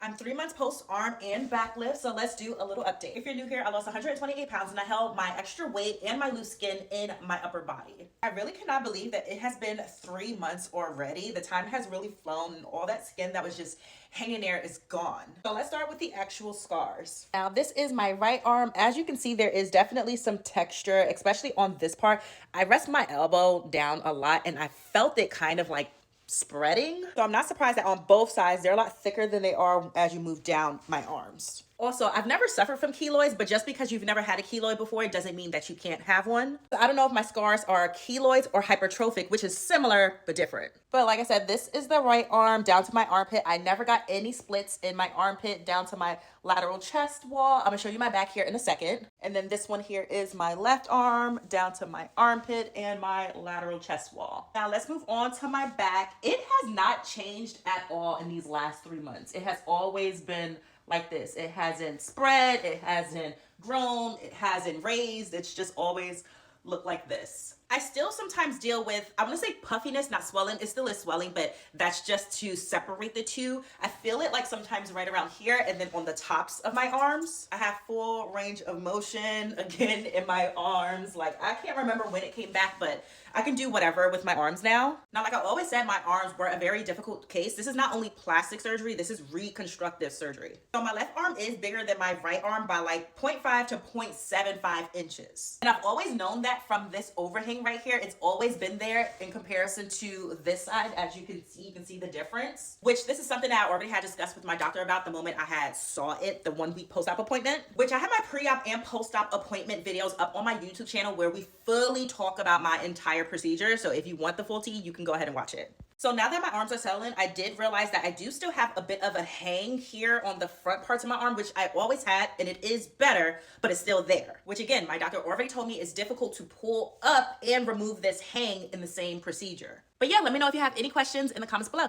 I'm 3 months post arm and back lift, so let's do a little update. If you're new here, I lost 128 pounds and I held my extra weight and my loose skin in my upper body. I really cannot believe that it has been 3 months already. The time has really flown and all that skin that was just hanging there is gone. So let's start with the actual scars. Now this is my right arm. As you can see, there is definitely some texture, especially on this part. I rest my elbow down a lot and I felt it kind of like spreading. So I'm not surprised that on both sides, they're a lot thicker than they are as you move down my arms. Also, I've never suffered from keloids, but just because you've never had a keloid before, it doesn't mean that you can't have one. So I don't know if my scars are keloids or hypertrophic, which is similar but different. But like I said, this is the right arm down to my armpit. I never got any splits in my armpit down to my lateral chest wall. I'm gonna show you my back here in a second. And then this one here is my left arm down to my armpit and my lateral chest wall. Now let's move on to my back. It has not changed at all in these last 3 months. It has always been like this. It hasn't spread, it hasn't grown, it hasn't raised. It's just always looked like this. I still sometimes deal with, I want to say puffiness, not swelling. It still is swelling, but that's just to separate the two. I feel it like sometimes right around here and then on the tops of my arms. I have full range of motion again in my arms. Like I can't remember when it came back, but I can do whatever with my arms now. Now, like I always said, my arms were a very difficult case. This is not only plastic surgery, this is reconstructive surgery. So my left arm is bigger than my right arm by like 0.5 to 0.75 inches. And I've always known that from this overhang right here. It's always been there in comparison to this side. As you can see the difference, which this is something that I already had discussed with my doctor about the moment I had saw it, the 1 week post-op appointment, which I have my pre-op and post-op appointment videos up on my YouTube channel where we fully talk about my entire procedure. So if you want the full tea, you can go ahead and watch it. So now that my arms are settling, I did realize that I do still have a bit of a hang here on the front parts of my arm, which I always had, and it is better, but it's still there. Which again, my doctor already told me it's difficult to pull up and remove this hang in the same procedure. But yeah, let me know if you have any questions in the comments below.